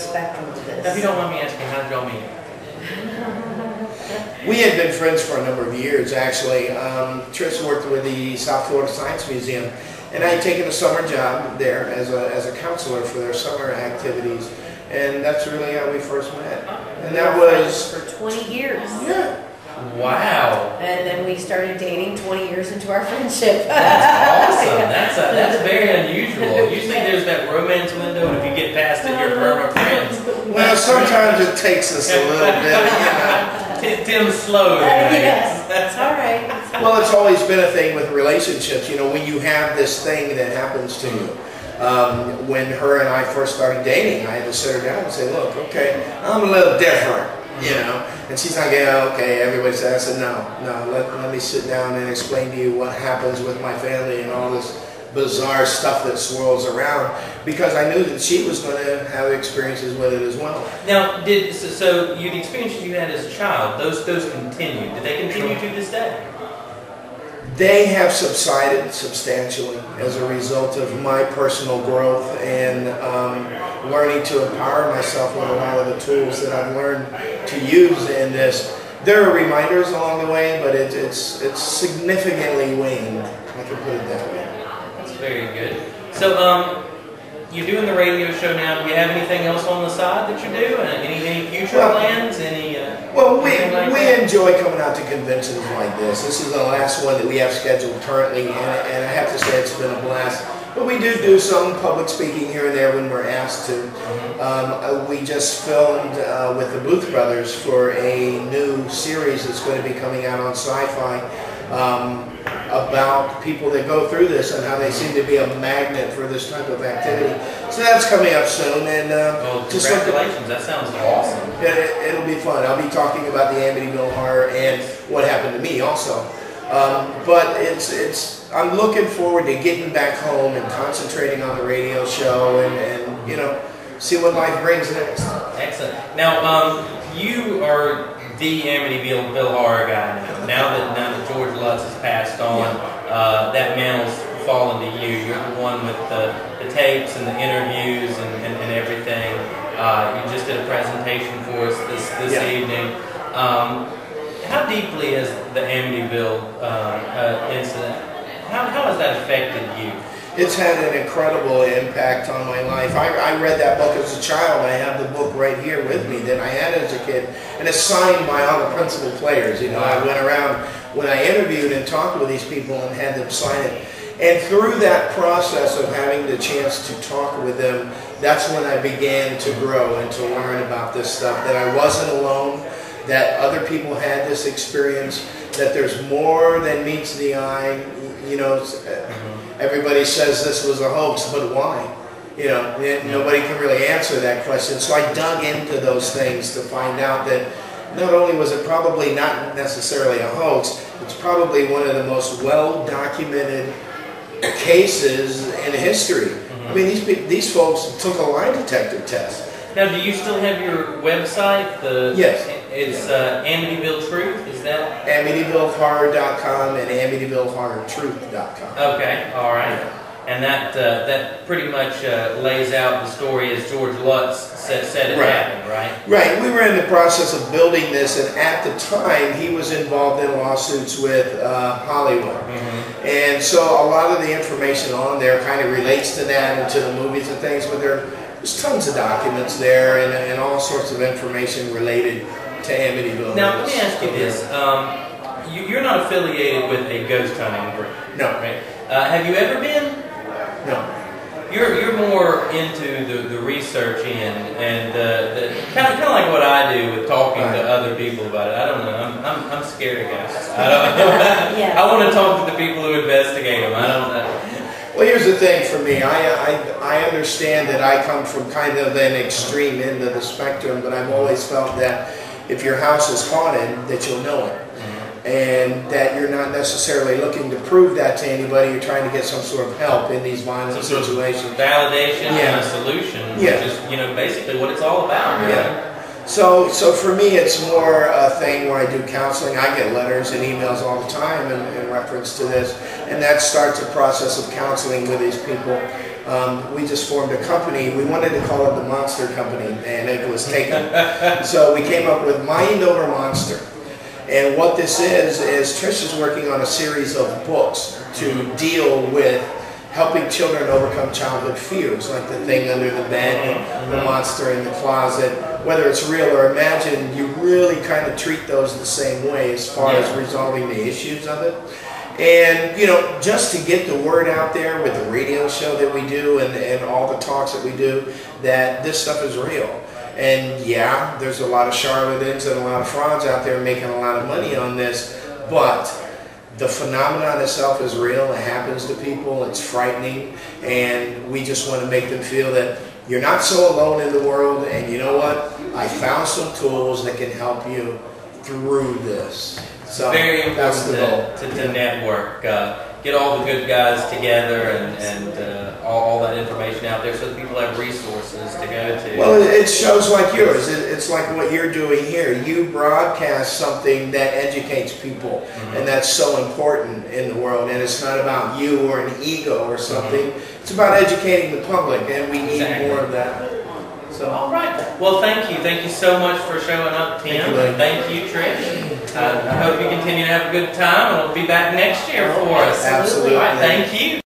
spectrum of this. If you don't mind me asking, how did y'all meet? We had been friends for a number of years, actually. Trish worked with the South Florida Science Museum, and I had taken a summer job there as a counselor for their summer activities, and that's really how we first met. And that was for 20 years. Yeah. Wow. And then we started dating 20 years into our friendship. That's awesome. That's very unusual. Usually there's that romance window, and if you get past it, you're permanent friends. Well, sometimes it takes us a little bit, you know. Tim's slow. Yes, that's all right. Well, it's always been a thing with relationships, you know, when you have this thing that happens to you. When her and I first started dating, I had to sit her down and say, look, okay, I'm a little different, you know. And she's like, yeah, okay, everybody said. I said, no, let me sit down and explain to you what happens with my family and all this bizarre stuff that swirls around, because I knew that she was going to have experiences with it as well. Now, so the experiences you had as a child, those continued. Did they continue to this day? They have subsided substantially as a result of my personal growth and learning to empower myself with a lot of the tools that I've learned to use in this. There are reminders along the way, but it's significantly waned. I can put it that way. That's very good. So, you're doing the radio show now. Do you have anything else on the side that you do? Any future plans? Well, we enjoy coming out to conventions like this. This is the last one that we have scheduled currently, and I have to say it's been a blast. But we do some public speaking here and there when we're asked to. We just filmed with the Booth Brothers for a new series that's going to be coming out on Sci-Fi about people that go through this and how they seem to be a magnet for this type of activity. So that's coming up soon. And just congratulations, that sounds awesome. It'll be fun. I'll be talking about the Amityville Horror and what happened to me also. But I'm looking forward to getting back home and concentrating on the radio show and you know, see what life brings next. Excellent. Now, you are the Amityville horror guy now. Now that George Lutz has passed on, that mantle's fallen to you. You're the one with the tapes and the interviews and everything. You just did a presentation for us this evening. How deeply has the Amityville incident, how has that affected you? It's had an incredible impact on my life. I read that book as a child. I have the book right here with me that I had as a kid, and it's signed by all the principal players. You know, I went around when I interviewed and talked with these people and had them sign it. And through that process of having the chance to talk with them, that's when I began to grow and to learn about this stuff, that I wasn't alone, that other people had this experience, that there's more than meets the eye. You know, everybody says this was a hoax, but why? You know, nobody can really answer that question. So I dug into those things to find out that not only was it probably not necessarily a hoax, it's probably one of the most well-documented cases in history. I mean, these folks took a lie detector test. Now, do you still have your website? Yes. It's Amityville Truth, is that? AmityvilleHorror.com and AmityvilleHorrorTruth.com. Okay, all right. And that pretty much lays out the story as George Lutz said it happened, right? Right. We were in the process of building this, and at the time, he was involved in lawsuits with Hollywood. And so a lot of the information on there kind of relates to that and to the movies and things, but there's tons of documents there and all sorts of information related to Amityville. Now, let me ask you this. You're not affiliated with a ghost hunting group. No. Right? Have you ever been? No. You're more into the research end and kind of like what I do with talking to other people about it. I don't know. I'm scared of ghosts. I want to talk to the people who investigate them. I don't know. Well, here's the thing for me. I understand that I come from kind of an extreme end of the spectrum, but I've always felt that if your house is haunted, that you'll know it. And that you're not necessarily looking to prove that to anybody. You're trying to get some sort of help in these violent situations. Validation and a solution, which is, basically what it's all about. Really. Yeah. So for me, it's more a thing where I do counseling. I get letters and emails all the time in reference to this, and that starts a process of counseling with these people. we just formed a company. We wanted to call it the Monster Company, and it was taken. So we came up with Mind Over Monster. And what this is Trish is working on a series of books to deal with helping children overcome childhood fears, like the thing under the bed, the monster in the closet. Whether it's real or imagined, you really kind of treat those the same way as far as resolving the issues of it. And, you know, just to get the word out there with the radio show that we do and all the talks that we do, that this stuff is real. And yeah, there's a lot of charlatans and a lot of frauds out there making a lot of money on this, but the phenomenon itself is real. It happens to people. It's frightening. And we just want to make them feel that you're not so alone in the world. And you know what? I found some tools that can help you through this. So very important that's the goal. To network. Get all the good guys together and all that information out there so that people have resources to go to. Well, it shows like yours. It's like what you're doing here. You broadcast something that educates people, and that's so important in the world. And it's not about you or an ego or something. It's about educating the public, and we need more of that. So, all right. Well, thank you. Thank you so much for showing up, Tim. Thank you, Trish. I hope you continue to have a good time, and we'll be back next year for us. Absolutely. All right, thank you.